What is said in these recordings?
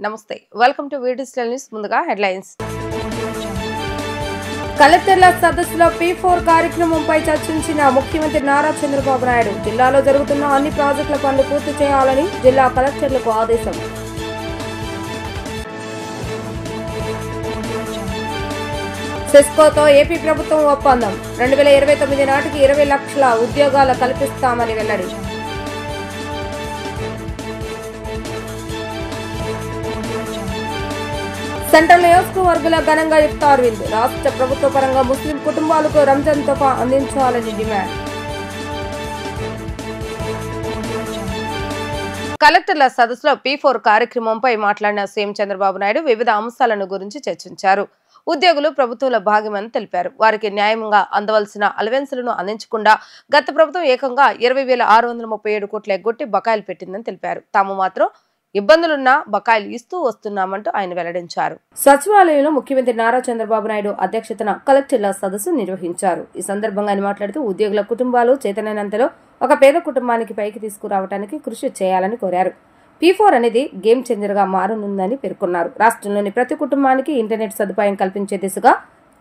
నమస్తే welcome to వీడియోస్టల్ news ముందుగా headlines కలెక్టర్ల సదస్సులో P4 కార్యక్రమంపై చర్చించిన ముఖ్యమంత్రి నారా చంద్రబాబు నాయుడు జిల్లాలో జరుగుతున్న అన్ని ప్రాజెక్టుల పనులు పూర్తి చేయాలని జిల్లా కలెక్టర్లకు ఆదేశం. సిస్కోతో ఏపీ ప్రభుత్వం ఒప్పందం 2029 నాటికి 20 లక్షల ఉద్యోగాలు కల్పిస్తామని వెల్లడి. సెంట్రల్ నియోజకవర్గాల ఘనంగా ఇఫ్తార్ విందు. రాష్ట్ర ప్రభుత్వ పరంగా ముస్లిం కుటుంబాలకు రంజాన్ తోఫా అందించాలని డిమాండ్. కలెక్టర్ల సదస్సులో P4 కార్యక్రమంపై మాట్లాడిన సీఎం చంద్రబాబు నాయుడు వివిధ అంశాలను గురించి చర్చించారు. ఉద్యోగులు ప్రభుత్వంలో భాగమని తెలిపారు. వారికి న్యాయంగా అందవలసిన అలవెన్సులను అందించకుండా గత ప్రభుత్వం ఏకంగా 20,637 కోట్ల ఎగ్గొట్టి బకాయిలు పెట్టిందని తెలిపారు. తాము మాత్రం ఇబ్బందులున్నా బకాయిలు ఇస్తూ వస్తున్నామంటూ ఆయన వెల్లడించారు. సచివాలయంలో ముఖ్యమంత్రి నారా చంద్రబాబు నాయుడు అధ్యక్షతన కలెక్టర్ల సదస్సు నిర్వహించారు. ఈ సందర్భంగా ఆయన మాట్లాడుతూ ఉద్యోగుల కుటుంబాలు చేతనైనంతలో ఒక పేద కుటుంబానికి పైకి తీసుకురావడానికి కృషి చేయాలని కోరారు. P4 అనేది గేమ్ చేంజర్ గా మారనుందని పేర్కొన్నారు. రాష్ట్రంలోని ప్రతి కుటుంబానికి ఇంటర్నెట్ సదుపాయం కల్పించే దిశగా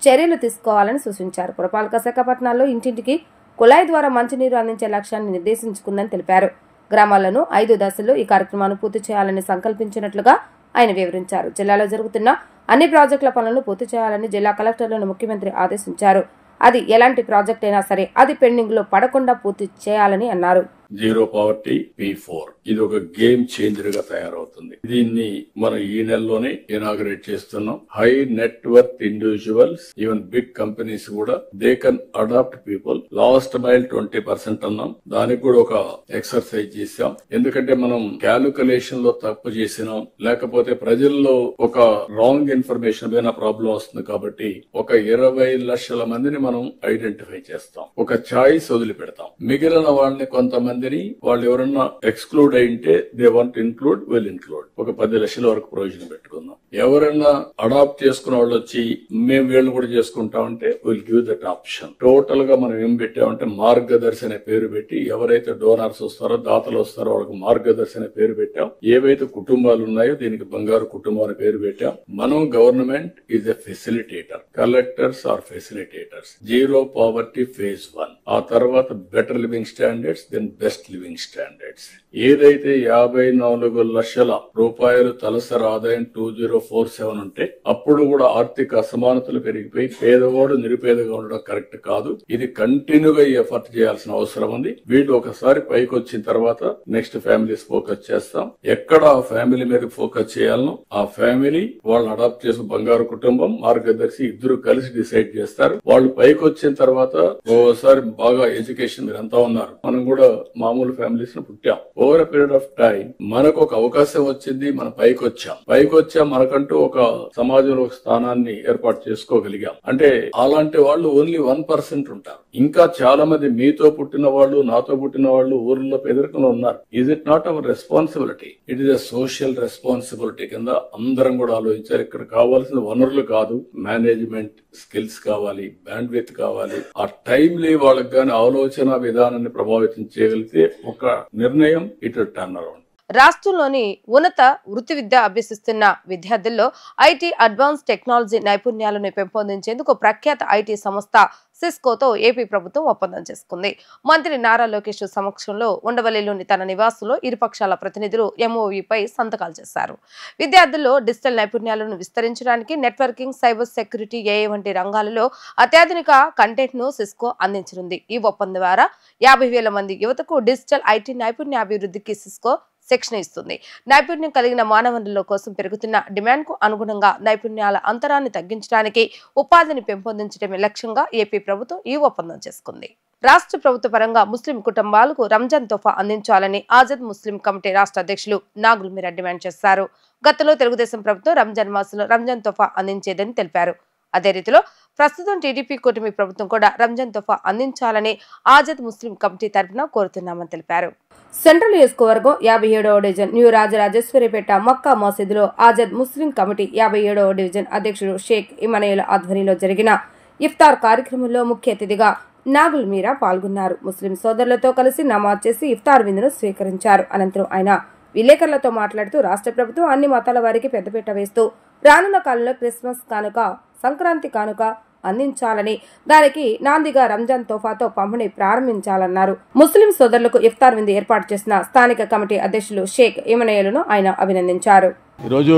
చర్యలు తీసుకోవాలని సూచించారు. పురపాలక శాఖ పట్టణాల్లో ఇంటింటికి కుళాయి ద్వారా మంచినీరు అందించే లక్ష్యాన్ని నిర్దేశించుకుందని తెలిపారు. గ్రామాలను 5 దశల్లో ఈ కార్యక్రమాన్ని పూర్తి చేయాలని సంకల్పించినట్లుగా ఆయన వివరించారు. జిల్లాలో జరుగుతున్న అన్ని ప్రాజెక్టుల పనులను పూర్తి చేయాలని జిల్లా కలెక్టర్లను ముఖ్యమంత్రి ఆదేశించారు. అది ఎలాంటి ప్రాజెక్ట్ అయినా సరే అది పెండింగ్ లో పడకుండా పూర్తి చేయాలని అన్నారు. జీరో పావర్టీ P4 ఇది ఒక గేమ్ చేంజర్ గా తయారవుతుంది. దీన్ని మనం ఈ నెలలోనే ఇనాగరేట్ చేస్తున్నాం. High net worth individuals even big companies కూడా they can adopt people. Last mile 20% అన్నాం. దానికి కూడా ఒక ఎక్సర్సైజ్ చేసాం. ఎందుకంటే మనం క్యాలిక్యులేషన్ లో తప్పు చేసినాం, లేకపోతే ప్రజల్లో ఒక రాంగ్ ఇన్ఫర్మేషన్ పైన ప్రాబ్లం వస్తుంది. కాబట్టి ఒక 20 లక్షల మందిని మనం ఐడెంటిఫై చేస్తాం. ఒక చాయిస్ వదిలిపెడతాం. మిగిలిన వాళ్ళని కొంతమంది వాళ్ళు ఎవరన్నా ఎక్స్క్లూడ్ అయింటే they want include will include. ఒక 10 లక్షల వరకు ప్రొవిజన్ పెట్టుకుందాం. ఎవరైనా అడాప్ట్ చేసుకున్న వాళ్ళు వచ్చి మేము వీళ్ళు కూడా చేసుకుంటామంటే will give that option. Total గా మనం ఏం పెట్టామంటే మార్గదర్శి అనే పేరు పెట్టి ఎవరైతే డోనర్స్ వస్తారో దాతలు వస్తారో వాళ్ళకి మార్గదర్శి అనే పేరు పెట్టాం. ఏవైతే కుటుంబాలు ఉన్నాయో దీనికి బంగారు కుటుంబం అనే పేరు పెట్టాం. మనం government is a facilitator. Collectors are facilitators. Zero poverty phase 1. ఆ తర్వాత better living standards, then best living standards. ఏదైతే 54 లక్షల రూపాయలు తలసరి ఆదాయం 2047 ఉంటే అప్పుడు కూడా ఆర్థిక అసమానతలు పెరిగిపోయి పేదవాడు నిరుపేదగా ఉండడం కరెక్ట్ కాదు. ఇది కంటిన్యూగా ఎఫర్ట్ చేయాల్సిన అవసరం ఉంది. వీళ్ళు ఒకసారి పైకి వచ్చిన తర్వాత నెక్స్ట్ ఫ్యామిలీస్ ఫోకస్ చేస్తాం. ఎక్కడ ఆ ఫ్యామిలీ మీద ఫోకస్ చేయాలనో ఆ ఫ్యామిలీ వాళ్ళు అడాప్ట్ చేసిన బంగారు కుటుంబం మార్గదర్శి ఇద్దరు కలిసి డిసైడ్ చేస్తారు. వాళ్ళు పైకి వచ్చిన తర్వాత ఓసారి బాగా ఎడ్యుకేషన్ మీరు అంతా ఉన్నారు. మనం కూడా మామూలు ఫ్యామిలీస్ ను పుట్టాం. ఓవర్ పీరియడ్ ఆఫ్ టైం మనకు ఒక అవకాశం వచ్చింది. మనం పైకి వచ్చాం. మనకంటూ ఒక సమాజంలో ఒక స్థానాన్ని ఏర్పాటు చేసుకోగలిగాం. అంటే అలాంటి వాళ్ళు ఓన్లీ 1% ఉంటారు. ఇంకా చాలా మంది మీతో పుట్టిన వాళ్ళు నాతో పుట్టిన వాళ్ళు ఊర్లో పేదరికంలో ఉన్నారు. Is it not our responsibility? It is a social responsibility కింద అందరం కూడా ఆలోచించారు. ఇక్కడ కావాల్సిన వనరులు కాదు, మేనేజ్మెంట్ స్కిల్స్ కావాలి, బ్యాండ్ విడ్త్ కావాలి. ఆ టైంలీ వాళ్ళకి గాని ఆలోచన విధానాన్ని ప్రభావితం చేయగలిగితే ఒక నిర్ణయం ఇట్ టర్న్ అరౌండ్. రాష్ట్రంలోని ఉన్నత వృత్తి విద్య అభ్యసిస్తున్న విద్యార్థుల్లో ఐటీ అడ్వాన్స్ టెక్నాలజీ నైపుణ్యాలను పెంపొందించేందుకు ప్రఖ్యాత ఐటీ సంస్థ సిస్కోతో ఏపీ ప్రభుత్వం ఒప్పందం చేసుకుంది. మంత్రి నారా లోకేష్ సమక్షంలో ఉండవల్లిలోని తన నివాసంలో ఇరుపక్షాల ప్రతినిధులు MOUపై సంతకాలు చేశారు. విద్యార్థుల్లో డిజిటల్ నైపుణ్యాలను విస్తరించడానికి నెట్వర్కింగ్, సైబర్ సెక్యూరిటీ, AI వంటి రంగాలలో అత్యాధునిక కంటెంట్ ను సిస్కో అందించనుంది. ఈ ఒప్పందం ద్వారా 50,000 మంది యువతకు డిజిటల్ ఐటీ నైపుణ్యాభివృద్ధికి సిస్కో శిక్షణ ఇస్తుంది. నైపుణ్యం కలిగిన మానవ వనరుల కోసం పెరుగుతున్న డిమాండ్ కు అనుగుణంగా నైపుణ్యాల అంతరాన్ని తగ్గించడానికి ఉపాధిని పెంపొందించడమే లక్ష్యంగా ఏపీ ప్రభుత్వం ఈ ఒప్పందం చేసుకుంది. రాష్ట్ర ప్రభుత్వ పరంగా ముస్లిం కుటుంబాలకు రంజాన్ తోఫా అందించాలని ఆజాద్ ముస్లిం కమిటీ రాష్ట్ర అధ్యక్షులు నాగుల్ మీరా డిమాండ్ చేశారు. గతంలో తెలుగుదేశం ప్రభుత్వం రంజాన్ మాసంలో రంజాన్ తోఫా అందించేదని తెలిపారు. అదే రీతిలో ప్రస్తుతం టీడీపీ కూటమి ప్రభుత్వం కూడా రంజాన్ తోఫా అందించాలని ఆజాద్ ముస్లిం కమిటీ తరఫున కోరుతున్నామని తెలిపారు. సెంట్రల్ నియోజకవర్గం 57వ డివిజన్ న్యూ రాజరాజేశ్వరిపేట మక్కా మసీదులో ఆజాద్ ముస్లిం కమిటీ 57వ డివిజన్ అధ్యక్షుడు షేక్ ఇమానుయేల్ ఆధ్వర్యంలో జరిగిన ఇఫ్తార్ కార్యక్రమంలో ముఖ్య అతిథిగా నాగుల్ మీరా పాల్గొన్నారు. ముస్లిం సోదరులతో కలిసి నమాజ్ చేసి ఇఫ్తార్ విందును స్వీకరించారు. అనంతరం ఆయన విలేకరులతో మాట్లాడుతూ రాష్ట్ర ప్రభుత్వం అన్ని మతాల వారికి పెద్దపీట వేస్తూ రానున్న కాలంలో క్రిస్మస్ కానుక, సంక్రాంతి కానుక అందించాలని, దానికి నాందిగా రంజాన్ తోఫాతో పంపిణీ ప్రారంభించాలన్నారు. ముస్లిం సోదరులకు ఇఫ్తార్ విందు ఏర్పాటు చేసిన స్థానిక కమిటీ అధ్యక్షులు షేక్ ఇమనయ్యలను ఆయన అభినందించారు. ఈరోజు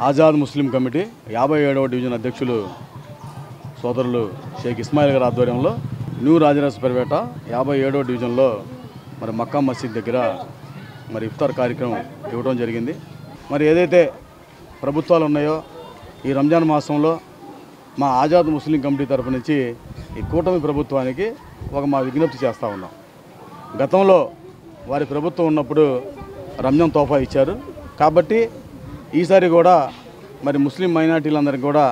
ఆజాద్ ముస్లిం కమిటీ 57వ డివిజన్ అధ్యక్షులు సోదరులు షేక్ ఇస్మాయిల్ గారి ఆధ్వర్యంలో న్యూ రాజరాజపేట 57వ డివిజన్లో మరి మక్కా మసీద్ దగ్గర మరి ఇఫ్తార్ కార్యక్రమం ఇవ్వడం జరిగింది. మరి ఏదైతే ప్రభుత్వాలు ఉన్నాయో ఈ రంజాన్ మాసంలో మా ఆజాద్ ముస్లిం కమిటీ తరఫు నుంచి ఈ కూటమి ప్రభుత్వానికి మా విజ్ఞప్తి చేస్తూ ఉన్నాం. గతంలో వారి ప్రభుత్వం ఉన్నప్పుడు రంజాన్ తోఫా ఇచ్చారు కాబట్టి ఈసారి కూడా మరి ముస్లిం మైనార్టీలందరికీ కూడా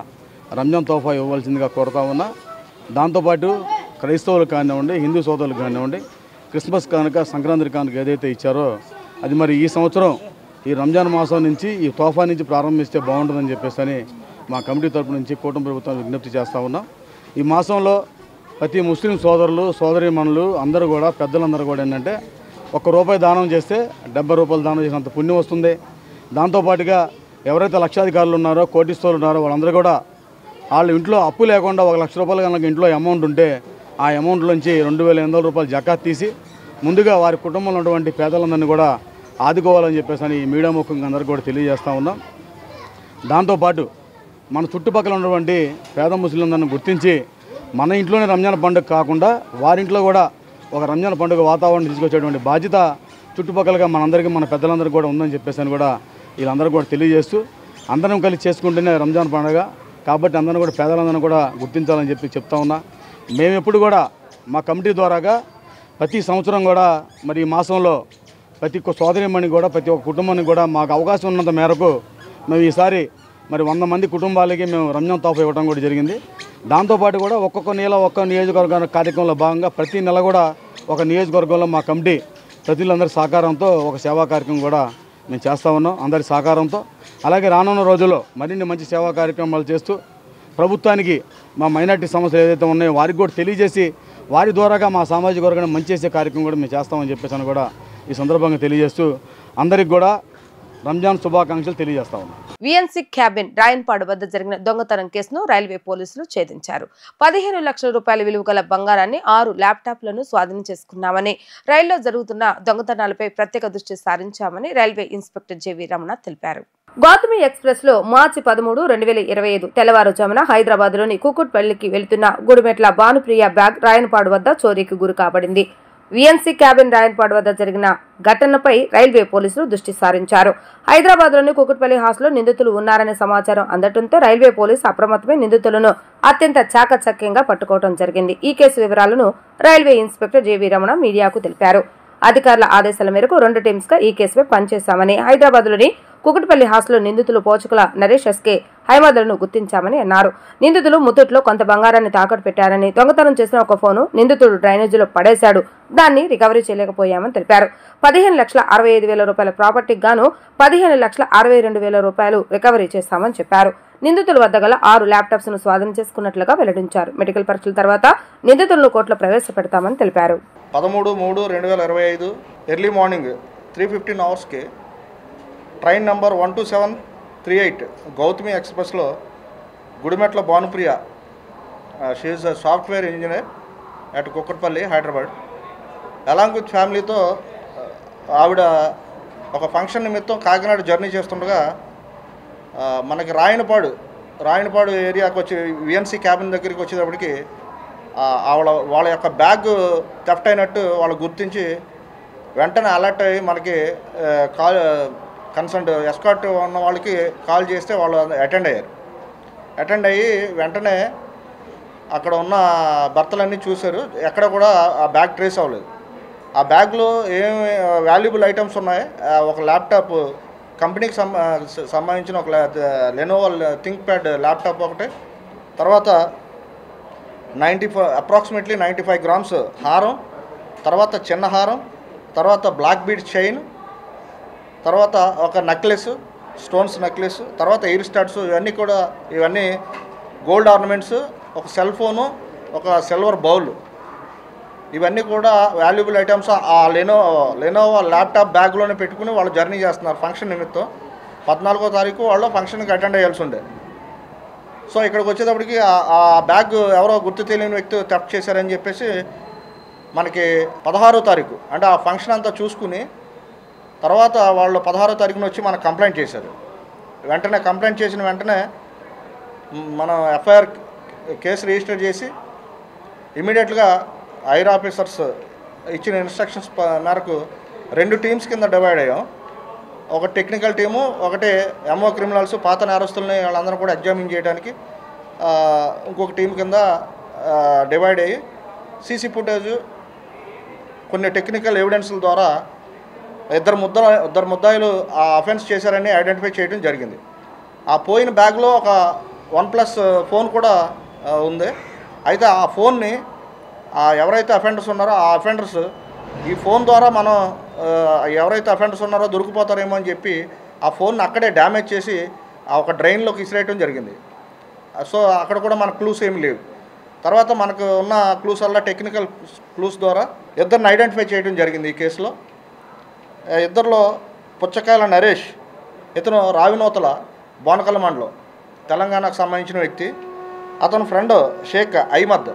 రంజాన్ తోఫా ఇవ్వవలసిందిగా కోరుతా ఉన్నా. దాంతోపాటు క్రైస్తవులకు కానివ్వండి, హిందూ సోదరులకు కానివ్వండి, క్రిస్మస్ కానుక, సంక్రాంతి కానుక ఏదైతే ఇచ్చారో అది మరి ఈ సంవత్సరం ఈ రంజాన్ మాసం నుంచి ఈ తోఫా నుంచి ప్రారంభిస్తే బాగుంటుందని చెప్పేసి మా కమిటీ తరపు నుంచి కూటమి ప్రభుత్వం విజ్ఞప్తి చేస్తూ ఉన్నాం. ఈ మాసంలో ప్రతి ముస్లిం సోదరులు, సోదరీమణులు అందరూ కూడా, పెద్దలందరూ కూడా ఏంటంటే ₹1 దానం చేస్తే ₹70 దానం చేసినంత పుణ్యం వస్తుంది. దాంతోపాటుగా ఎవరైతే లక్షాధికారులు ఉన్నారో, కోటీశ్వరులు ఉన్నారో వాళ్ళందరూ కూడా వాళ్ళ ఇంట్లో అప్పు లేకుండా ₹1,00,000 కనుక ఇంట్లో అమౌంట్ ఉంటే ఆ అమౌంట్లోంచి ₹2,800 జకాత్ తీసి ముందుగా వారి కుటుంబంలో ఉన్నటువంటి పేదలందరినీ కూడా ఆదుకోవాలని చెప్పేసి ఈ మీడియా ముఖంగా అందరికీ కూడా తెలియజేస్తూ ఉన్నాం. దాంతోపాటు మన చుట్టుపక్కల ఉన్నటువంటి పేద ముస్లింలందరినీ గుర్తించి మన ఇంట్లోనే రంజాన్ పండుగ కాకుండా వారింట్లో కూడా ఒక రంజాన్ పండుగ వాతావరణం తీసుకొచ్చేటువంటి బాధ్యత చుట్టుపక్కలగా మనందరికీ, మన పెద్దలందరికీ కూడా ఉందని చెప్పేసి కూడా వీళ్ళందరూ కూడా తెలియజేస్తూ అందరం కలిసి చేసుకుంటేనే రంజాన్ పండుగ కాబట్టి అందరం కూడా పేదలందరినీ కూడా గుర్తించాలని చెప్తా ఉన్నా. మేము ఎప్పుడు కూడా మా కమిటీ ద్వారాగా ప్రతి సంవత్సరం కూడా మరి ఈ మాసంలో ప్రతి ఒక్క సోదరిమణి కూడా, ప్రతి ఒక్క కుటుంబానికి కూడా మాకు అవకాశం ఉన్నంత మేరకు మేము ఈసారి మరి 100 మంది కుటుంబాలకి మేము రంజాన్ తోఫా ఇవ్వడం కూడా జరిగింది. దాంతోపాటు కూడా ఒక్కొక్క నెల ఒక్క నియోజకవర్గ కార్యక్రమంలో భాగంగా ప్రతి నెల కూడా ఒక నియోజకవర్గంలో మా కమిటీ ప్రతిలందరి సహకారంతో ఒక సేవా కార్యక్రమం కూడా మేము చేస్తూ ఉన్నాం, అందరి సహకారంతో. అలాగే రానున్న రోజుల్లో మరిన్ని మంచి సేవా కార్యక్రమాలు చేస్తూ ప్రభుత్వానికి మా మైనార్టీ సమస్యలు ఏదైతే ఉన్నాయో వారికి కూడా తెలియజేసి వారి ద్వారాగా మా సామాజిక వర్గాన్ని మంచి చేసే కార్యక్రమం కూడా మేము చేస్తామని చెప్పేసి కూడా ఈ సందర్భంగా తెలియజేస్తూ అందరికి కూడా రంజాన్ శుభాకాంక్షలు తెలియజేస్తా ఉన్నాం. విఎన్సి క్యాబిన్ రాయన్పాడు వద్ద జరిగిన దొంగతనం కేసును రైల్వే పోలీసులు ఛేదించారు. 15 లక్షల రూపాయల విలువ గల బంగారాన్ని, 6 ల్యాప్టాప్లను స్వాధీనం చేసుకున్నామని, రైల్లో జరుగుతున్న దొంగతనాలపై ప్రత్యేక దృష్టి సారించామని రైల్వే ఇన్స్పెక్టర్ జేవీ రమణ తెలిపారు. గౌతమి ఎక్స్ప్రెస్ లో మార్చి 13, 2025 తెల్లవారుజామున హైదరాబాద్ లోని కూకుట్పల్లికి వెళ్తున్న గుడిమెట్ల భానుప్రియ బ్యాగ్ రాయన్పాడు వద్ద చోరీకి గురి కాబడింది. విఎన్సి క్యాబిన్ రాయన్పాడు వద్ద జరిగిన ఘటనపై రైల్వే పోలీసులు దృష్టి సారించారు. హైదరాబాద్ లోని కూకుట్పల్లి హాస్టల్లో నిందితులు ఉన్నారనే సమాచారం అందడంతో రైల్వే పోలీసు అప్రమత్తమై నిందితులను అత్యంత చాకచక్యంగా పట్టుకోవడం జరిగింది. ఈ కేసు వివరాలను రైల్వే ఇన్స్పెక్టర్ జేవీ రమణ మీడియాకు తెలిపారు. అధికారుల ఆదేశాల మేరకు 2 టీమ్స్ గా ఈ కేసుపై పనిచేశామని, హైదరాబాద్ లోని కుకుట్పల్లి హాస్టల్లో నిందితులు పోచుకుల నరేష్ ఎస్కే హైమదలను గుర్తించామని అన్నారు. నిందితులు ముత్తూట్లో కొంత బంగారాన్ని తాకట్టు పెట్టారని, దొంగతనం చేసిన ఒక ఫోను నిందితుడు డ్రైనేజీలో పడేశాడు, దాన్ని రికవరీ చేయలేకపోయామని తెలిపారు. 15,65,000 రూపాయల ప్రాపర్టీకి గాను 15,62,000 రూపాయలు రికవరీ చేశామని చెప్పారు. నిందితుల వద్ద గల 6 ల్యాప్టాప్స్ ను స్వాధీనం చేసుకున్నట్లుగా వెల్లడించారు. మెడికల్ పరీక్షల తర్వాత నిందితులను కోర్టులో ప్రవేశపెడతామని తెలిపారు. 13/3/2025 ఎర్లీ మార్నింగ్ 3:15 అవర్స్కి ట్రైన్ నంబర్ 12738 గౌతమి ఎక్స్ప్రెస్లో Gudimetla Bhanupriya, she is a software engineer at Kukatpally, Hyderabad, along with ఫ్యామిలీతో ఆవిడ ఒక ఫంక్షన్ నిమిత్తం కాకినాడ జర్నీ చేస్తుండగా మనకి రాయనపాడు ఏరియాకి వచ్చి విఎన్సి క్యాబిన్ దగ్గరికి వచ్చేటప్పటికి వాళ్ళ యొక్క బ్యాగ్ థెఫ్ట్ అయినట్టు వాళ్ళు గుర్తించి వెంటనే అలర్ట్ అయ్యి మనకి కన్సర్న్ ఎస్కార్ట్ ఉన్న వాళ్ళకి కాల్ చేస్తే వాళ్ళు అటెండ్ అయ్యి వెంటనే అక్కడ ఉన్న భర్తలన్నీ చూశారు. ఎక్కడ కూడా ఆ బ్యాగ్ ట్రేస్ అవ్వలేదు. ఆ బ్యాగ్లో ఏమి వాల్యుబుల్ ఐటమ్స్ ఉన్నాయి, ఒక ల్యాప్టాప్, కంపెనీకి సంబంధించిన ఒక లెనోవో థింక్ ప్యాడ్ ల్యాప్టాప్ ఒకటి, తర్వాత అప్రాక్సిమేట్లీ 95 గ్రామ్స్ హారం, తర్వాత చిన్న హారం, తర్వాత బ్లాక్ బీడ్ చైన్, తర్వాత ఒక నెక్లెస్, స్టోన్స్ నెక్లెస్, తర్వాత ఎయిర్ స్టాడ్స్, ఇవన్నీ గోల్డ్ ఆర్నమెంట్స్, ఒక సెల్ ఫోను, ఒక సిల్వర్ బౌల్, ఇవన్నీ కూడా వాల్యుబుల్ ఐటమ్స్ ఆ లెనోవో ల్యాప్టాప్ బ్యాగ్లోనే పెట్టుకుని వాళ్ళు జర్నీ చేస్తున్నారు ఫంక్షన్ నిమిత్తం. 14వ తారీఖు వాళ్ళు ఫంక్షన్కి అటెండ్ అయ్యాల్సి ఉండే. సో ఇక్కడికి వచ్చేటప్పటికి ఆ బ్యాగ్ ఎవరో గుర్తు తెలియని వ్యక్తి థెఫ్ట్ చేశారని చెప్పేసి మనకి 16వ తారీఖు అంటే ఆ ఫంక్షన్ అంతా చూసుకుని తర్వాత వాళ్ళు 16వ తారీఖున వచ్చి మనకు కంప్లైంట్ చేశారు. వెంటనే కంప్లైంట్ చేసిన వెంటనే మనం ఎఫ్ఐఆర్ కేసు రిజిస్టర్ చేసి ఇమీడియట్గా ఐర్ ఆఫీసర్స్ ఇచ్చిన ఇన్స్ట్రక్షన్స్ మేరకు 2 టీమ్స్ కింద డివైడ్ అయ్యాం. ఒక టెక్నికల్ టీము, ఒకటి ఎంఓ క్రిమినల్స్ పాత నేరస్తుల్ని వాళ్ళందరూ కూడా ఎగ్జామిన్ చేయడానికి ఇంకొక టీం కింద డివైడ్ అయ్యి సీసీ ఫుటేజ్ కొన్ని టెక్నికల్ ఎవిడెన్స్ల ద్వారా ఇద్దరు ముద్దాయిలు ఆ అఫెన్స్ చేశారని ఐడెంటిఫై చేయడం జరిగింది. ఆ పోయిన బ్యాగ్లో ఒక OnePlus ఫోన్ కూడా ఉంది. అయితే ఆ ఫోన్ని ఎవరైతే అఫెండర్స్ ఉన్నారో ఆ అఫెండర్స్ ఈ ఫోన్ ద్వారా మనం ఎవరైతే అఫెండర్స్ ఉన్నారో దొరికిపోతారేమో అని చెప్పి ఆ ఫోన్ని అక్కడే డ్యామేజ్ చేసి ఒక డ్రైన్లోకి విసిరేయడం జరిగింది. సో అక్కడ కూడా మనకు క్లూస్ ఏమి లేవు. తర్వాత మనకు ఉన్న క్లూస్ వల్ల టెక్నికల్ క్లూస్ ద్వారా ఇద్దరిని ఐడెంటిఫై చేయడం జరిగింది ఈ కేసులో. ఇద్దరిలో పుచ్చకాయల నరేష్, ఇతను రావినూతల బోనకల్ మండలం తెలంగాణకు సంబంధించిన వ్యక్తి. అతని ఫ్రెండ్ షేక్ అహ్మద్,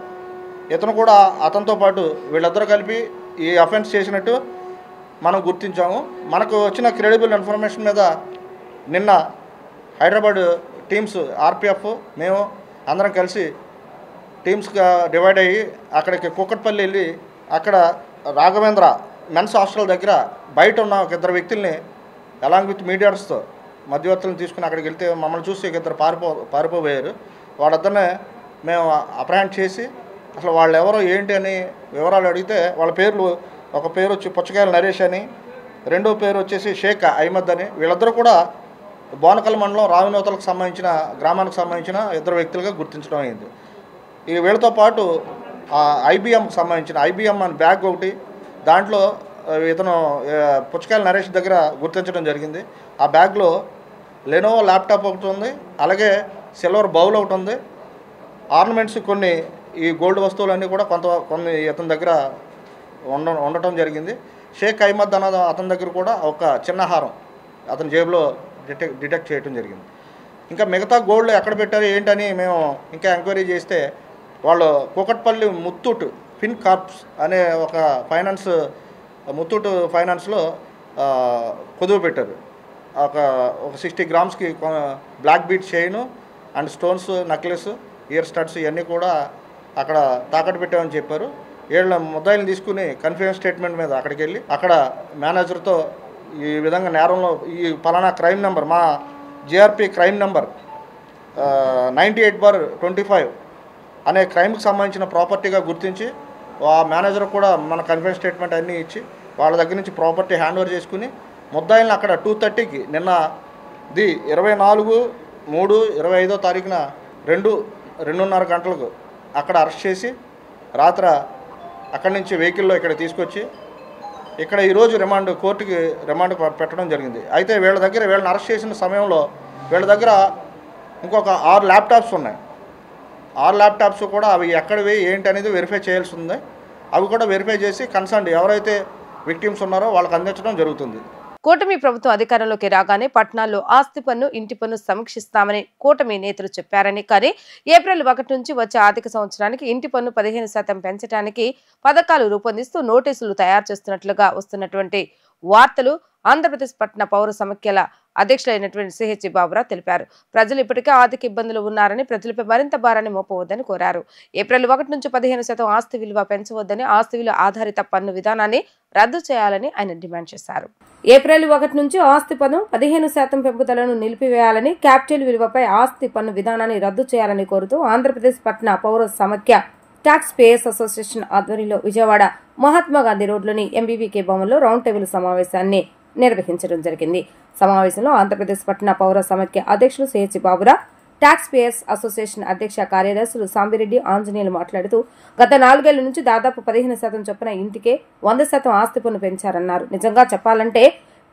ఇతను కూడా అతనితో పాటు వీళ్ళిద్దరూ కలిపి ఈ అఫెన్స్ చేసినట్టు మనం గుర్తించాము. మనకు వచ్చిన క్రెడిబుల్ ఇన్ఫర్మేషన్ మీద నిన్న హైదరాబాద్ టీమ్స్ ఆర్పిఎఫ్ మేము అందరం కలిసి టీమ్స్గా డివైడ్ అయ్యి అక్కడికి కూకట్పల్లి వెళ్ళి అక్కడ రాఘవేంద్ర మెన్స్ హాస్టల్ దగ్గర బయట ఉన్న ఒక ఇద్దరు వ్యక్తుల్ని అలాంగ్ విత్ మీడియాస్తో మధ్యవర్తులను తీసుకుని అక్కడికి వెళ్తే మమ్మల్ని చూసి ఇద్దరు పారిపోయారు. వాళ్ళిద్దరినే మేము అప్రహెండ్ చేసి అసలు వాళ్ళు ఎవరో ఏంటి అని వివరాలు అడిగితే వాళ్ళ పేర్లు, ఒక పేరు వచ్చి పుచ్చకాయల నరేష్ అని, రెండో పేరు వచ్చేసి షేక్ అహ్మద్ అని. వీళ్ళిద్దరూ కూడా బోనకల్ మండలం రావినూతలకు సంబంధించిన గ్రామానికి సంబంధించిన ఇద్దరు వ్యక్తులుగా గుర్తించడం అయింది. ఈ వీళ్ళతో పాటు ఐబిఎంకి సంబంధించిన ఐబిఎం అని బ్యాగ్ ఒకటి, దాంట్లో ఇతను పుచ్చకాయల నరేష్ దగ్గర గుర్తించడం జరిగింది. ఆ బ్యాగ్లో లెనోవో ల్యాప్టాప్ ఒకటి ఉంది, అలాగే సిల్వర్ బౌల్ ఒకటి ఉంది, ఆర్నమెంట్స్ కొన్ని ఈ గోల్డ్ వస్తువులన్నీ కూడా కొన్ని అతని దగ్గర ఉండటం జరిగింది. షేక్ అహ్మద్ అతని దగ్గర కూడా ఒక చిన్న హారం అతని జేబులో డిటెక్ట్ చేయడం జరిగింది. ఇంకా మిగతా గోల్డ్ ఎక్కడ పెట్టారు ఏంటని మేము ఇంకా ఎంక్వైరీ చేస్తే వాళ్ళు కూకట్పల్లి ముత్తూట్ ఫిన్ కార్ప్స్ అనే ఒక ముత్తూట్ ఫైనాన్స్లో కుదువ పెట్టారు. ఒక 60 గ్రామ్స్కి black bead chain and stones, necklace, ear studs ఇవన్నీ కూడా అక్కడ తాకట్టు పెట్టామని చెప్పారు. 7 ముద్దాయిలు తీసుకుని కన్ఫిడెన్స్ స్టేట్మెంట్ మీద అక్కడికి వెళ్ళి అక్కడ మేనేజర్తో ఈ విధంగా నేరంలో ఈ పలానా క్రైమ్ నెంబర్ మా జిఆర్పి క్రైమ్ నెంబర్ 98/25 అనే క్రైమ్కి సంబంధించిన ప్రాపర్టీగా గుర్తించి ఆ మేనేజర్ కూడా మన కన్ఫిడెన్స్ స్టేట్మెంట్ అన్నీ ఇచ్చి వాళ్ళ దగ్గర నుంచి ప్రాపర్టీ హ్యాండ్ ఓవర్ చేసుకుని ముద్దాయిలను అక్కడ 2:30కి నిన్న 24/3/25 తారీఖున 2:30 గంటలకు అక్కడ అరెస్ట్ చేసి రాత్రి అక్కడి నుంచి వెహికల్లో ఇక్కడ తీసుకొచ్చి ఇక్కడ ఈరోజు కోర్టుకి రిమాండ్ పెట్టడం జరిగింది. అయితే వీళ్ళని అరెస్ట్ చేసిన సమయంలో వీళ్ళ దగ్గర ఇంకొక 6 ల్యాప్టాప్స్ ఉన్నాయి. 6 ల్యాప్టాప్స్ కూడా అవి ఎక్కడివి ఏంటి అనేది వెరిఫై చేయాల్సి ఉంది. అవి కూడా వెరిఫై చేసి కన్సర్న్ ఎవరైతే విక్టిమ్స్ ఉన్నారో వాళ్ళకి అందించడం జరుగుతుంది. కూటమి ప్రభుత్వం అధికారంలోకి రాగానే పట్టణాల్లో ఆస్తి పన్ను, ఇంటి పన్ను సమీక్షిస్తామని కూటమి నేతలు చెప్పారని, కానీ ఏప్రిల్ 1 నుంచి వచ్చే ఆర్థిక సంవత్సరానికి ఇంటి పన్ను 15% పెంచడానికి పథకాలు రూపొందిస్తూ నోటీసులు తయారు చేస్తున్నట్లుగా వస్తున్నటువంటి వార్తలు ఆంధ్రప్రదేశ్ పట్టణ పౌర సమైక్యల అధ్యక్షులైనటువంటి సిహెచ్ బాబురావు తెలిపారు. ప్రజలు ఇప్పటికే ఆర్థిక ఇబ్బందులు ఉన్నారని, ప్రజలపై మరింత భారాన్ని మోపవద్దని కోరారు. ఏప్రిల్ 1 నుంచి 15% ఆస్తి విలువ పెంచవద్దని, ఆస్తి విలువ ఆధారిత పన్ను విధానాన్ని రద్దు చేయాలని ఆయన డిమాండ్ చేశారు. ఏప్రిల్ 1 నుంచి ఆస్తి పన్ను 15% పెంపుదలను నిలిపివేయాలని, క్యాపిటల్ విలువపై ఆస్తి పన్ను విధానాన్ని రద్దు చేయాలని కోరుతూ ఆంధ్రప్రదేశ్ పట్టణ పౌర సమైక్య ట్యాక్స్ పేయర్స్ అసోసియేషన్ ఆధ్వర్యంలో విజయవాడ మహాత్మాగాంధీ రోడ్లోని ఎంబీవీకే భవన్లో రౌండ్ టేబుల్ సమావేశాన్ని నిర్వహించడం జరిగింది. సమావేశంలో ఆంధ్రప్రదేశ్ పట్టణ పౌర సమైక్య అధ్యక్షులు CH Baburao, taxpayers association అధ్యక్ష కార్యదర్శులు సాంబిరెడ్డి, ఆంజనేయులు మాట్లాడుతూ గత 4 ఏళ్ల నుంచి దాదాపు 15% చొప్పున ఇంటికే 100% ఆస్తి పన్ను పెంచారన్నారు. నిజంగా చెప్పాలంటే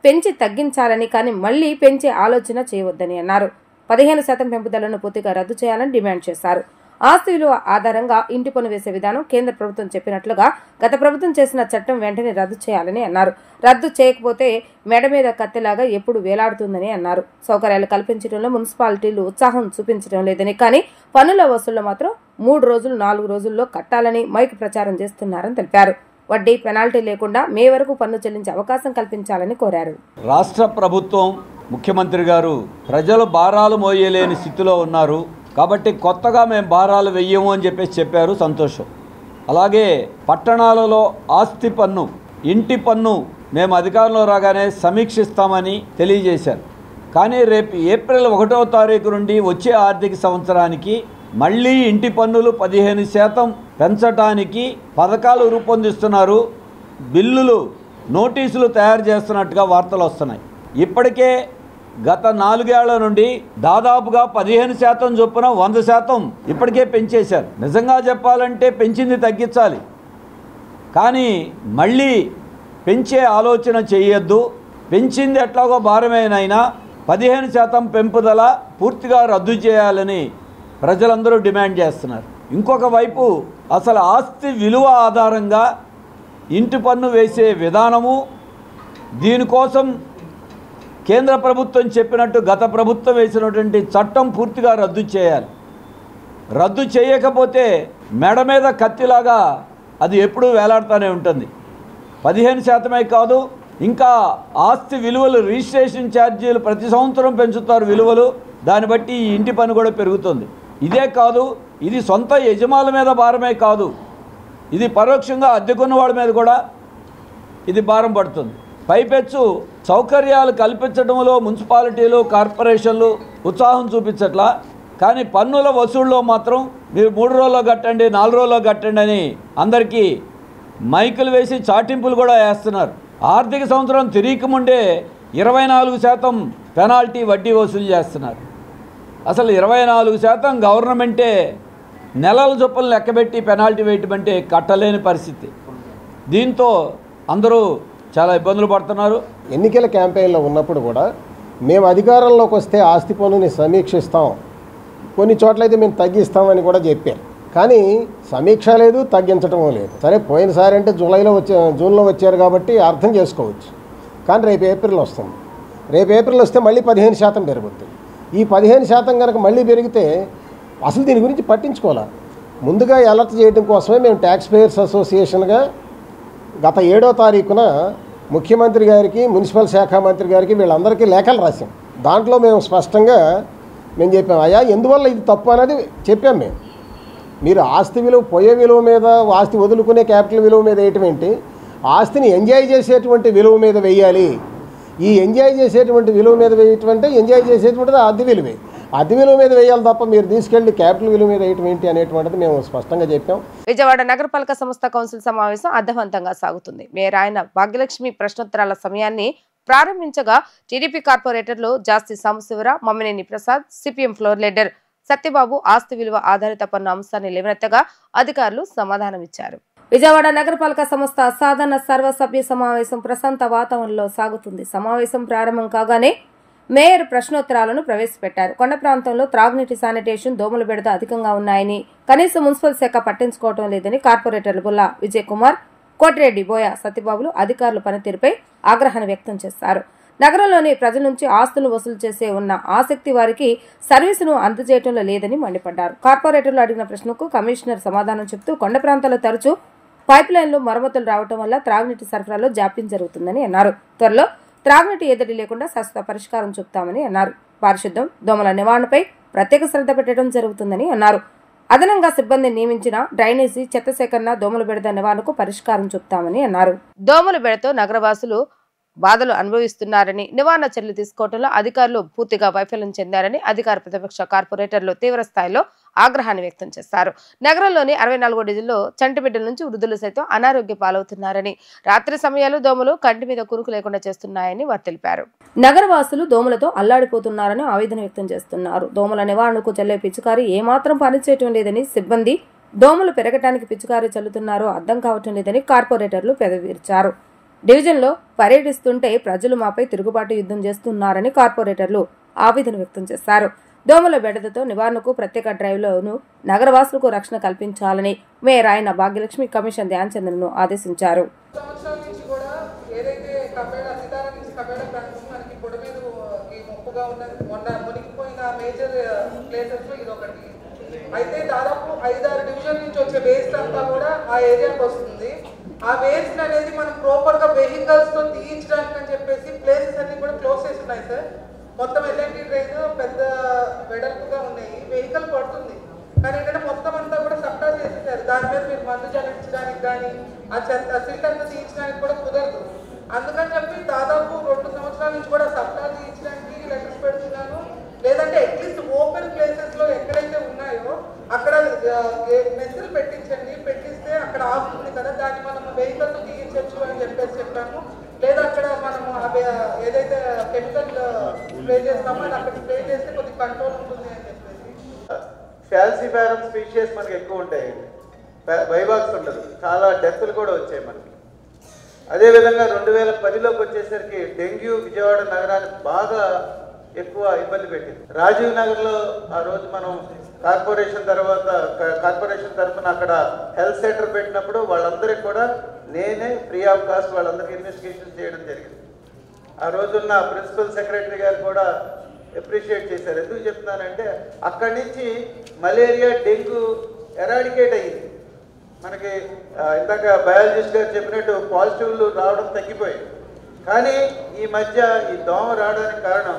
పెంచి తగ్గించాలని, కానీ మళ్లీ పెంచే ఆలోచన చేయవద్దని అన్నారు. 15% పెంపుదలను పూర్తిగా రద్దు చేయాలని డిమాండ్ చేశారు. ఆస్తి విలువ ఆధారంగా ఇంటి పన్ను వేసే విధానం కేంద్ర ప్రభుత్వం చెప్పినట్లుగా గత ప్రభుత్వం చేసిన చట్టం వెంటనే రద్దు చేయాలని అన్నారు. రద్దు చేయకపోతే మెడ మీద కత్తిలాగా ఎప్పుడు వేలాడుతుందని అన్నారు. సౌకర్యాలు కల్పించడంలో మున్సిపాలిటీలు ఉత్సాహం చూపించడం లేదని, కానీ పన్నుల వసూళ్లు మాత్రం 3 రోజులు 4 రోజుల్లో కట్టాలని మైక్ ప్రచారం చేస్తున్నారని తెలిపారు. వడ్డీ పెనాల్టీ లేకుండా మే వరకు పన్ను చెల్లించే అవకాశం కల్పించాలని కోరారు. రాష్ట్ర ప్రభుత్వం ముఖ్యమంత్రి గారు ప్రజలు భారాలు మోయలేని స్థితిలో ఉన్నారు కాబట్టి కొత్తగా మేము భారాలు వెయ్యము అని చెప్పారు. సంతోషం. అలాగే పట్టణాలలో ఆస్తి పన్ను, ఇంటి పన్ను మేము అధికారంలో రాగానే సమీక్షిస్తామని తెలియజేశారు. కానీ రేపు ఏప్రిల్ 1వ తారీఖు నుండి వచ్చే ఆర్థిక సంవత్సరానికి మళ్ళీ ఇంటి పన్నులు 15% పెంచడానికి పథకాలు రూపొందిస్తున్నారు. బిల్లులు, నోటీసులు తయారు చేస్తున్నట్టుగా వార్తలు వస్తున్నాయి. ఇప్పటికే గత 4 ఏళ్ల నుండి దాదాపుగా 15% చొప్పున 100% ఇప్పటికే పెంచేశారు. నిజంగా చెప్పాలంటే పెంచింది తగ్గించాలి, కానీ మళ్ళీ పెంచే ఆలోచన చేయొద్దు. పెంచింది ఎట్లాగో భారమేనైనా 15% పెంపుదల పూర్తిగా రద్దు చేయాలని ప్రజలందరూ డిమాండ్ చేస్తున్నారు. ఇంకొక వైపు అసలు ఆస్తి విలువ ఆధారంగా ఇంటి పన్ను వేసే విధానము, దీనికోసం కేంద్ర ప్రభుత్వం చెప్పినట్టు గత ప్రభుత్వం వేసినటువంటి చట్టం పూర్తిగా రద్దు చేయాలి. రద్దు చేయకపోతే మెడ మీద కత్తిలాగా అది ఎప్పుడూ వేలాడుతూనే ఉంటుంది. 15% కాదు, ఇంకా ఆస్తి విలువలు, రిజిస్ట్రేషన్ ఛార్జీలు ప్రతి సంవత్సరం పెంచుతారు విలువలు. దాన్ని బట్టి ఈ ఇంటి పన్ను కూడా పెరుగుతుంది. ఇదే కాదు, ఇది సొంత యజమానుల మీద భారమే కాదు, ఇది పరోక్షంగా అద్దెకున్న వాళ్ళ మీద కూడా ఇది భారం పడుతుంది. పైపెచ్చు సౌకర్యాలు కల్పించడంలో మున్సిపాలిటీలు, కార్పొరేషన్లు ఉత్సాహం చూపించట్లా, కానీ పన్నుల వసూళ్ళలో మాత్రం మీరు 3 రోజుల్లో కట్టండి, 4 రోజుల్లో కట్టండి అని అందరికీ మైకులు వేసి చాటింపులు కూడా వేస్తున్నారు. ఆర్థిక సంవత్సరం తిరిగి ముందే 24% పెనాల్టీ వడ్డీ వసూలు చేస్తున్నారు. అసలు 24% గవర్నమెంటే నెలల చొప్పున లెక్కబెట్టి పెనాల్టీ వేయటం అంటే కట్టలేని పరిస్థితి. దీంతో అందరూ చాలా ఇబ్బందులు పడుతున్నారు. ఎన్నికల క్యాంపెయిన్లో ఉన్నప్పుడు కూడా మేము అధికారంలోకి వస్తే ఆస్తి పన్నుని సమీక్షిస్తాం, కొన్ని చోట్లయితే మేము తగ్గిస్తామని కూడా చెప్పారు. కానీ సమీక్ష లేదు, తగ్గించడం లేదు. సరే, పోయినసారి అంటే జూన్లో వచ్చారు కాబట్టి అర్థం చేసుకోవచ్చు. కానీ రేపు ఏప్రిల్ వస్తుంది. రేపు ఏప్రిల్ వస్తే మళ్ళీ 15% పెరుగుతుంది. ఈ 15% కనుక మళ్ళీ పెరిగితే అసలు దీని గురించి పట్టించుకోవాలి. ముందుగా అలర్ట్ చేయడం కోసమే మేము ట్యాక్స్ పేయర్స్ అసోసియేషన్గా గత 7వ తారీఖున ముఖ్యమంత్రి గారికి, మున్సిపల్ శాఖ మంత్రి గారికి, వీళ్ళందరికీ లేఖలు రాసాం. దాంట్లో మేము స్పష్టంగా మేము చెప్పాం, అయ్యా ఎందువల్ల ఇది తప్పు అనేది చెప్పాం. మీరు ఆస్తి విలువ, పోయే విలువ మీద, ఆస్తి వదులుకునే క్యాపిటల్ విలువ మీద వేయటం ఏంటి, ఆస్తిని ఎంజాయ్ చేసేటువంటి విలువ మీద వేయాలి. ఈ ఎంజాయ్ చేసేటువంటి విలువ మీద వేయటం అంటే ఎంజాయ్ చేసేటువంటిది అద్దె విలువే. అద్దె విలువ మీద వేయాలి తప్ప మీరు తీసుకెళ్లి క్యాపిటల్ విలువ మీద వేయటం ఏంటి అనేటువంటిది మేము స్పష్టంగా చెప్పాం. విజయవాడ నగరపాలక సంస్థ కౌన్సిల్ సమావేశం అర్థవంతంగా సాగుతుంది. మేయర్ ఆయన భాగ్యలక్ష్మి ప్రశ్నోత్తరాల సమయాన్ని ప్రారంభించగా టీడీపీ కార్పొరేటర్లు జాస్తి సాంబశివరా, మమ్మినేని ప్రసాద్, సిపిఎం ఫ్లోర్ లీడర్ సత్యబాబు ఆస్తి విలువ ఆధారిత పన్ను అంశాన్ని లేవనెత్తగా అధికారులు సమాధానమిచ్చారు. విజయవాడ నగరపాలక సంస్థ సాధారణ సర్వసభ్య సమావేశం ప్రశాంత వాతావరణంలో సాగుతుంది. సమావేశం ప్రారంభం కాగానే మేయర్ ప్రశ్నోత్తరాలను ప్రవేశపెట్టారు. కొండ ప్రాంతంలో త్రాగునీటి, శానిటేషన్, దోమల బెడద అధికంగా ఉన్నాయని, కనీసం మున్సిపల్ శాఖ పట్టించుకోవడం లేదని కార్పొరేటర్లు బుల్లా విజయ్ కుమార్, కోటిరెడ్డి, బోయ సత్యబాబులు అధికారుల పనితీరుపై ఆగ్రహాన్ని వ్యక్తం చేశారు. నగరంలోని ప్రజల నుంచి ఆస్తులు వసూలు చేసే ఉన్న ఆసక్తి వారికి సర్వీసును అందజేయడంలో లేదని మండిపడ్డారు. కార్పొరేటర్లు అడిగిన ప్రశ్నకు కమిషనర్ సమాధానం చెబుతూ కొండ ప్రాంతాల్లో తరచూ పైప్ లైన్లు మరమ్మతులు రావడం వల్ల త్రాగునీటి సరఫరాలో జాప్యం జరుగుతుందని అన్నారు. త్వరలో త్రాగునీటి ఎద్దడి లేకుండా శాశ్వత పరిష్కారం చూపుతామని అన్నారు. పారిశుద్ధ్యం, దోమల నివారణపై ప్రత్యేక శ్రద్ధ పెట్టడం జరుగుతుందని అన్నారు. అదనంగా సిబ్బంది నియమించిన డ్రైనేజీ, చెత్త సేకరణ, దోమల బెడద నివారణకు పరిష్కారం చూపుతామని అన్నారు. దోమల బెడతో నగరవాసులు బాధలు అనుభవిస్తున్నారని, నివారణ చర్యలు తీసుకోవడంలో అధికారులు పూర్తిగా వైఫల్యం చెందారని అధికార ప్రతిపక్ష కార్పొరేటర్లు తీవ్ర స్థాయిలో ఆగ్రహాన్ని వ్యక్తం చేశారు. నగరంలోని 64 డివిజన్లో చంటిబిడ్డల నుంచి వృద్ధులు సైతం అనారోగ్య పాలవుతున్నారని, రాత్రి సమయాల్లో దోమలు కంటి మీద కురుకు లేకుండా చేస్తున్నాయని వారు తెలిపారు. నగరవాసులు దోమలతో అల్లాడిపోతున్నారని ఆవేదన వ్యక్తం చేస్తున్నారు. దోమల నివారణకు చల్లే పిచికారి ఏమాత్రం పనిచేయటం లేదని, సిబ్బంది దోమలు పెరగటానికి పిచికారి చల్లుతున్నారో అర్థం కావటం లేదని కార్పొరేటర్లు పెదవిర్చారు. డివిజన్లో పర్యటిస్తుంటే ప్రజలు మాపై తిరుగుబాటు యుద్ధం చేస్తున్నారని కార్పొరేటర్లు ఆవేదన వ్యక్తం చేశారు. దోమల బెడదతో నివారణకు ప్రత్యేక డ్రైవ్లోను నగరవాసులకు రక్షణ కల్పించాలని మేయర్ ఆయన భాగ్యలక్ష్మి కమిషన్ ధ్యాన్ చంద్రను ఆదేశించారు. అయితే దాదాపు 5-6 డివిజన్ నుంచి వచ్చే వేస్ట్ అంతా కూడా ఆ ఏరియాకి వస్తుంది. ఆ వేస్ట్ అనేది మనం ప్రాపర్ గా వెహికల్స్ తో తీయించడానికి అని చెప్పేసి ప్లేసెస్ అన్ని కూడా క్లోజ్ చేసి ఉన్నాయి సార్. మొత్తం ఎల్ఎన్టీ డ్రైన్ పెద్ద వెడల్పుగా ఉన్నాయి, వెహికల్ పడుతుంది. కానీ ఏంటంటే మొత్తం అంతా కూడా సప్లా చేసేసారు. దాని మీద మీరు మందు చల్లించడానికి కానీ ఆ సిల్ట్ అంతా తీయించడానికి కూడా కుదరదు. అందుకని చెప్పి దాదాపు 2 సంవత్సరాల నుంచి కూడా సప్లా తీయించడానికి లెటర్స్ పెడుతున్నాను. లేదంటే అట్లీస్ట్ ఓపెన్ ప్లేసెస్ లో ఎక్కడైతే ఉన్నాయో అక్కడ మెస్సులు పెట్టించండి, పెట్టిస్తే అక్కడ ఆపుతుంది కదా, దాన్ని మనం వెహికల్స్ తీయించవచ్చు అని చెప్పాము. లేదా అక్కడ మనము ఏదైతే కెమికల్ స్ప్రే చేస్తామో అది అక్కడ స్ప్రే చేస్తే కొద్దిగా కంట్రోల్ ఉంటుంది అని చెప్పేసి. ఫ్యాల్సిఫారం స్పీషియస్ మనకి ఎక్కువ ఉంటాయి, వైవాక్స్ ఉండదు, చాలా డెత్లు కూడా వచ్చాయి మనకి. అదేవిధంగా 2010లోకి వచ్చేసరికి డెంగ్యూ విజయవాడ నగరాన్ని బాగా ఎక్కువ ఇబ్బంది పెట్టింది. రాజీవ్ నగర్లో ఆ రోజు మనం కార్పొరేషన్ తరఫున అక్కడ హెల్త్ సెంటర్ పెట్టినప్పుడు వాళ్ళందరికీ కూడా నేనే ఫ్రీ ఆఫ్ కాస్ట్ వాళ్ళందరికీ ఇన్వెస్టిగేషన్ చేయడం జరిగింది. ఆ రోజున్న ప్రిన్సిపల్ సెక్రటరీ గారు కూడా అప్రిషియేట్ చేశారు. ఎందుకు చెప్తున్నానంటే అక్కడి నుంచి మలేరియా డెంగ్యూ ఎరాడికేట్ అయ్యింది. మనకి ఇందాక బయాలజిస్ట్ గారు చెప్పినట్టు పాజిటివ్లు రావడం తగ్గిపోయాయి. కానీ ఈ మధ్య ఈ దోమ రావడానికి కారణం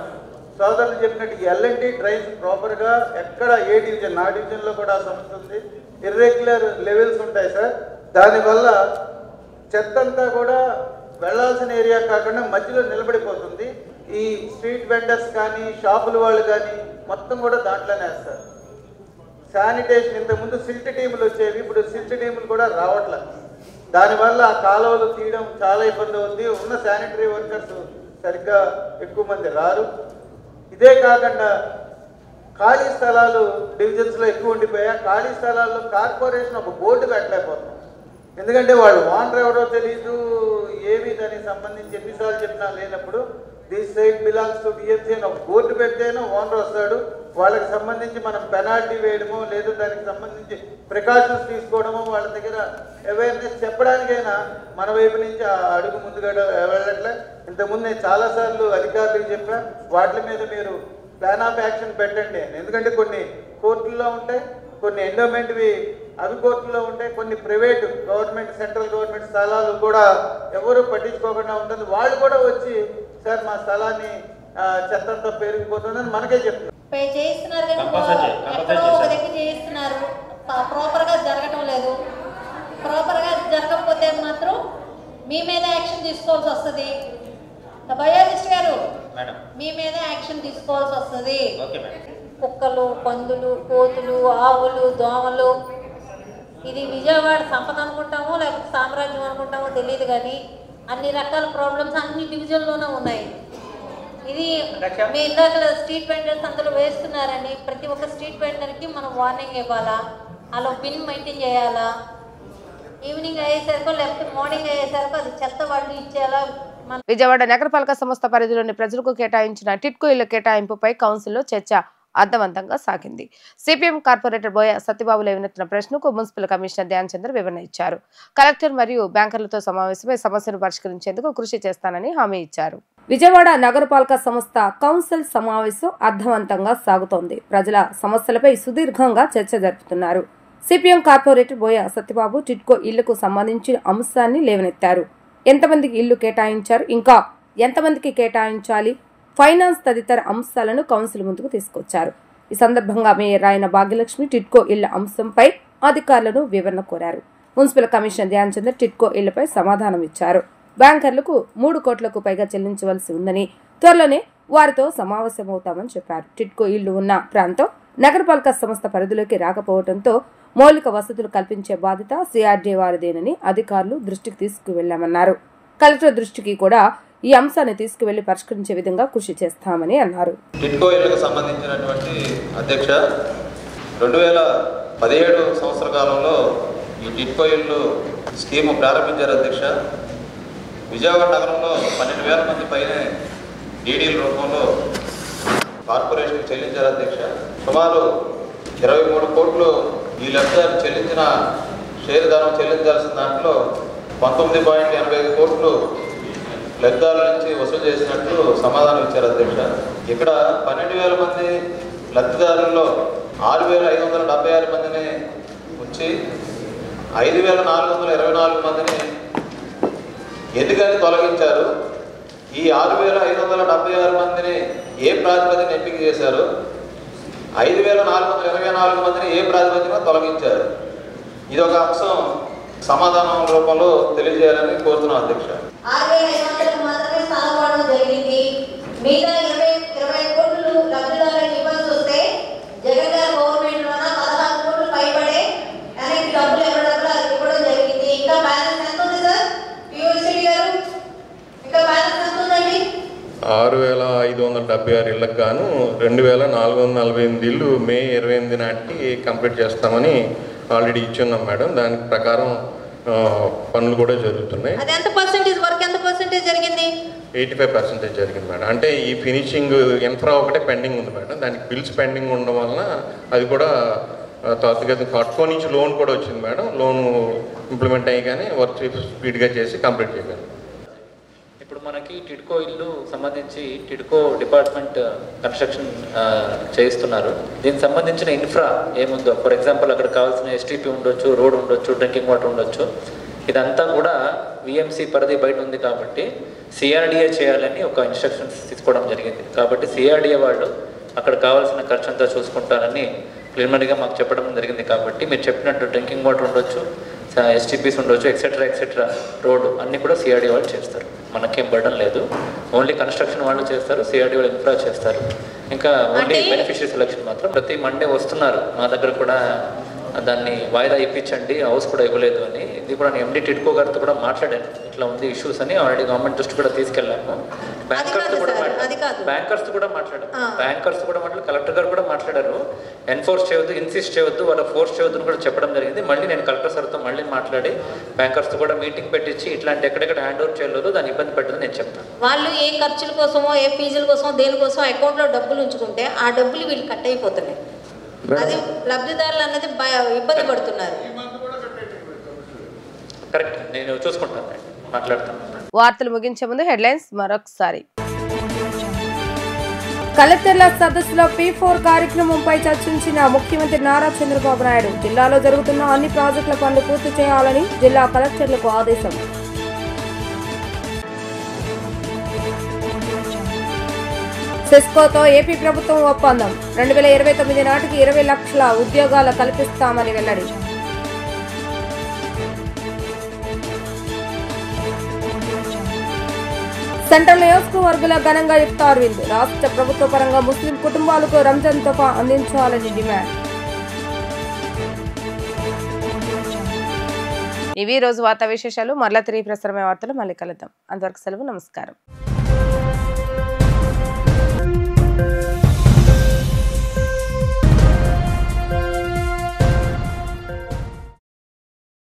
సోదరులు చెప్పినట్టు ఎల్ఎన్టీ డ్రైన్స్ ప్రాపర్గా ఎక్కడ ఏ డివిజన్, నా డివిజన్లో కూడా సమస్య ఉంది. ఇర్రెగ్యులర్ లెవెల్స్ ఉంటాయి సార్. దానివల్ల చెత్త అంతా కూడా వెళ్లాల్సిన ఏరియా కాకుండా మధ్యలో నిలబడిపోతుంది. ఈ స్ట్రీట్ వెండర్స్ కానీ షాపుల వాళ్ళు కానీ మొత్తం కూడా దాంట్లోనే వేస్తారు. శానిటేషన్ ఇంతకుముందు సిల్ట్ టీములు వచ్చేవి, ఇప్పుడు సిల్ట్ టీములు కూడా రావట్లేదు. దానివల్ల ఆ కాలువలు తీయడం చాలా ఇబ్బంది అవుతుంది. ఉన్న శానిటరీ వర్కర్స్ సరిగ్గా ఎక్కువ మంది రారు. ఇదే కాకుండా ఖాళీ స్థలాలు డివిజన్స్లో ఎక్కువ ఉండిపోయా. ఖాళీ స్థలాల్లో కార్పొరేషన్ ఒక బోర్డు పెట్టలేకపోతున్నాం. ఎందుకంటే వాళ్ళు ఓనర్ ఎవరో తెలీదు, ఏమి దానికి సంబంధించి ఎన్నిసార్లు చెప్పినా లేనప్పుడు this site belongs to BMC అని ఒక బోర్డు పెడితేనే ఓనర్ వస్తాడు. వాళ్ళకి సంబంధించి మనం పెనాల్టీ వేయడమో లేదు దానికి సంబంధించి ప్రికాషన్స్ తీసుకోవడమో వాళ్ళ దగ్గర అవేర్నెస్ చెప్పడానికైనా మన వైపు నుంచి ఆ అడుగు ముందుగా వెళ్ళట్లే. ఇంతకుముందు నేను చాలాసార్లు అధికారులకు చెప్పా, వాటి మీద మీరు ప్లాన్ ఆఫ్ యాక్షన్ పెట్టండి. ఎందుకంటే కొన్ని కోర్టుల్లో ఉంటాయి, కొన్ని ఎండోమెంట్వి అవి కోర్టులో ఉంటాయి, కొన్ని ప్రైవేట్ గవర్నమెంట్ సెంట్రల్ గవర్నమెంట్ స్థలాలు కూడా ఎవరు పట్టించుకోకుండా ఉంటుంది. వాళ్ళు కూడా వచ్చి సార్ మా స్థలాన్ని చెత్తంతా పెరిగిపోతుందని మనకే చెప్తారు. చేయిస్తున్నారు కానీ ఎక్కడో ఒక దగ్గర చేయిస్తున్నారు, ప్రాపర్గా జరగటం లేదు. ప్రాపర్గా జరగకపోతే మాత్రం మీ మీద యాక్షన్ తీసుకోవాల్సి వస్తుంది. బయాలజిస్ట్ గారు మీ మీద యాక్షన్ తీసుకోవాల్సి వస్తుంది. కుక్కలు, పందులు, కోతులు, ఆవులు, దోమలు, ఇది విజయవాడ సంపద అనుకుంటామో లేకపోతే సామ్రాజ్యం అనుకుంటామో తెలియదు కానీ అన్ని రకాల ప్రాబ్లమ్స్ అన్ని డివిజన్లోనే ఉన్నాయి. ఇది మీ ఇందాక స్ట్రీట్ వెండర్స్ అందరూ వేస్తున్నారని ప్రతి ఒక్క స్ట్రీట్ వెండర్కి మనం వార్నింగ్ ఇవ్వాలా, అలా బిల్ మెయింటైన్ చేయాలా, ఈవినింగ్ అయ్యేసరికి లేకపోతే మార్నింగ్ అయ్యేసరికి అది చెత్త వాళ్ళు ఇచ్చేలా. విజయవాడ నగరపాలక సంస్థ పరిధిలోని ప్రజలకు కేటాయించిన టిట్కో ఇళ్ల కేటాయింపుపై కౌన్సిల్లో చర్చ అర్థవంతంగా సాగింది. సిపిఎం కార్పొరేటర్ బోయ సత్యబాబు లేవనెత్తిన ప్రశ్నకు మున్సిపల్ కమిషనర్ ధ్యాన్ చంద్ర వివరణ ఇచ్చారు. కలెక్టర్ మరియు బ్యాంకర్లతో సమావేశమై సమస్యను పరిష్కరించేందుకు కృషి చేస్తానని హామీ ఇచ్చారు. విజయవాడ నగరపాలక సంస్థ కౌన్సిల్ సమావేశం అర్థవంతంగా సాగుతోంది. ప్రజల సమస్యలపై సుదీర్ఘంగా చర్చ జరుపుతున్నారు. సిపిఎం కార్పొరేటర్ బోయ సత్యబాబు టిట్కో ఇళ్లకు సంబంధించిన అంశాన్ని లేవనెత్తారు. ఎంతమందికి ఇల్లు కేటాయించారు, ఇంకా ఎంతమందికి కేటాయించాలి, ఫైనాన్స్ తదితర అంశాలను కౌన్సిల్ ముందుకు తీసుకొచ్చారు. ఈ సందర్భంగా మేయర్ రాయన భాగ్యలక్ష్మి టిట్కో ఇళ్ల అంశంపై అధికారులను వివరణ కోరారు. మున్సిపల్ కమిషనర్ ధ్యాన్ చంద్ర టిట్కో ఇళ్లపై సమాధానం ఇచ్చారు. బ్యాంకర్లకు 3 కోట్లకు పైగా చెల్లించవలసి ఉందని, త్వరలోనే వారితో సమావేశమవుతామని చెప్పారు. టిట్కో ఇళ్లు ఉన్న ప్రాంతం నగరపాలక సంస్థ పరిధిలోకి రాకపోవడంతో మౌలిక వసతులు కల్పించే బాధ్యత సిఆర్డీ వారిదేనని అధికారులు దృష్టికి తీసుకువెళ్లామన్నారు. కలెక్టర్ దృష్టికి కూడా ఈ అంశాన్ని తీసుకువెళ్లి పరిష్కరించే విధంగా కృషి చేస్తామని అన్నారు. టిట్కో ఇళ్లకు సంబంధించినటువంటి అధ్యక్ష 2017 సంవత్సర కాలంలో ఈ టిట్కో ఇళ్ళు స్కీము ప్రారంభించారు అధ్యక్ష. విజయవాడ నగరంలో 12,000 మంది పైనే డీడీల రూపంలో కార్పొరేషన్ చెల్లించారు అధ్యక్ష. సుమారు 23 కోట్లు ఈ లబ్ధిదారు చెల్లించిన షేర్ ధనం చెల్లించాల్సిన దాంట్లో 19.85 కోట్లు లబ్ధిదారుల నుంచి వసూలు చేసినట్లు సమాధానం ఇచ్చారు అధ్యక్ష. ఇక్కడ 12,000 మంది లబ్ధిదారుల్లో 6,576 మందిని ఉంచి 5,424 మందిని ఎందుకని తొలగించారు? ఈ 6,576 మందిని ఏ ప్రాతిపదికన ఎంపిక చేశారు? 5,424 మందిని ఏ ప్రాతిపదికన తొలగించారు? ఇది ఒక అంశం సమాధానం రూపంలో తెలియజేయాలని కోరుతున్నాం అధ్యక్ష. 6,500 మాత్రమే సాగుబడి జరిగింది. మిగతా 20 కోట్లు లబ్ధిదారులకు ఇవ్వాల్సి వస్తే జగన్ గారి గవర్నమెంట్ లోన 16 కోట్లు పైబడే అనేక డబ్బులు ఇవ్వడం జరిగింది. ఇంకా బ్యాలెన్స్ ఎంత ఉంది సార్ పిఓసిడి గారు? ఇంకా బ్యాలెన్స్ ఎంత ఉందండి? 6,576 ఇళ్లకు గాను 2,448 ఇళ్ళు మే 28 నాటికి కంప్లీట్ చేస్తామని ఆల్రెడీ ఇచ్చున్నాం మేడం. దాని ప్రకారం పనులు కూడా జరుగుతున్నాయి. అది ఎంత పర్సెంటేజ్ వర్క్ ఎంత పర్సెంటేజ్ జరిగింది? 85% జరిగింది మేడం. అంటే ఈ ఫినిషింగ్ ఇన్ఫ్రా ఒకటే పెండింగ్ ఉంది మేడం. దానికి బిల్స్ పెండింగ్ ఉండడం వలన అది కూడా త్వరితగతిన కట్కో నుంచి లోన్ కూడా వచ్చింది మేడం. లోన్ ఇంప్లిమెంట్ అయ్యి వర్క్ స్పీడ్గా చేసి కంప్లీట్ చేయగలం. ఇప్పుడు మనకి టిడ్కో ఇల్లు సంబంధించి టిడ్కో డిపార్ట్మెంట్ కన్స్ట్రక్షన్ చేయిస్తున్నారు. దీనికి సంబంధించిన ఇన్ఫ్రా ఏముందో, ఫర్ ఎగ్జాంపుల్ అక్కడ కావాల్సిన ఎస్టీపీ ఉండొచ్చు, రోడ్ ఉండొచ్చు, డ్రింకింగ్ వాటర్ ఉండొచ్చు, ఇదంతా కూడా విఎంసీ పరిధి బయట ఉంది కాబట్టి సిఆర్డిఏ చేయాలని ఒక ఇన్స్ట్రక్షన్స్ తీసుకోవడం జరిగింది. కాబట్టి సిఆర్డిఏ వాళ్ళు అక్కడ కావాల్సిన ఖర్చు అంతా చూసుకుంటారని ప్రిలిమినరీగా మాకు చెప్పడం జరిగింది. కాబట్టి మీరు చెప్పినట్టు డ్రింకింగ్ వాటర్ ఉండొచ్చు, ఎస్టీపీస్ ఉండొచ్చు, ఎక్సెట్రా రోడ్డు అన్నీ కూడా సిఆర్డీ వాళ్ళు చేస్తారు. మనకేం బర్డన్ లేదు. ఓన్లీ కన్స్ట్రక్షన్ వాళ్ళు చేస్తారు, సిఆర్డీ వాళ్ళు ఇన్ఫ్రా చేస్తారు. ఇంకా ఓన్లీ బెనిఫిషియరీ సెలక్షన్ మాత్రం ప్రతి మండే వస్తున్నారు మా దగ్గర కూడా దాన్ని వాయిదా ఇప్పించండి, హౌస్ కూడా ఇవ్వలేదు అని. ఇది కూడా నేను ఎండి టిడ్కో గారితో కూడా మాట్లాడాను, ఇట్లా ఉంది ఇష్యూస్ అని. ఆల్రెడీ గవర్నమెంట్ దృష్టి కూడా తీసుకెళ్ళాము. బ్యాంకర్స్ కూడా మాట్లాడారు, కలెక్టర్ గారు కూడా మాట్లాడారు. ఎన్ఫోర్స్ చేయొద్దు, ఇన్సిస్ట్ చేయొద్దు, వాళ్ళ ఫోర్స్ చేయొద్దు అని కూడా చెప్పడం జరిగింది. మళ్ళీ నేను కలెక్టర్ సార్తో మళ్ళీ మాట్లాడి బ్యాంకర్స్తో కూడా మీటింగ్ పెట్టించి ఇట్లాంటి ఎక్కడెక్కడ హ్యాండ్ ఓవర్ చేయలేదు, దాన్ని ఇబ్బంది పెట్టదు నేను చెప్తాను. వాళ్ళు ఏ ఖర్చుల కోసమో, ఏ ఫీజుల కోసం, దేనికోసం అకౌంట్లో డబ్బులు ఉంచుకుంటే ఆ డబ్బులు వీళ్ళు కట్ అయిపోతున్నాయి. అది లబ్ధిదారులు అనేది ఇబ్బంది పడుతున్నారు. కరెక్ట్, నేను చూసుకుంటాను, మాట్లాడతాను. వార్తలు ముగించే ముందు హెడ్లైన్స్ మరొకసారి. కలెక్టర్ల సదస్సులో P4 కార్యక్రమంపై చర్చించిన ముఖ్యమంత్రి నారా చంద్రబాబు నాయుడు. జిల్లాలో జరుగుతున్న అన్ని ప్రాజెక్టుల పనులు పూర్తి చేయాలని జిల్లా కలెక్టర్లకు ఆదేశం. సిస్కోతో ఏపీ ప్రభుత్వం ఒప్పందం 2029 నాటికి 20 లక్షల ఉద్యోగాలు కల్పిస్తామని వెల్లడి. సెంట్రల్ నియోజకవర్గంలో ఘనంగా ఇఫ్తార్ విందు. రాష్ట్ర ప్రభుత్వ పరంగా ముస్లిం కుటుంబాలకు రంజాన్ తోఫా అందించాలని డిమాండ్. ఇవి రోజు వార్తా విశేషాలు. మరలా తిరిగి ప్రసారమైన వార్తలు మళ్ళీ కలుద్దాం. అంతవరకు సెలవు, నమస్కారం.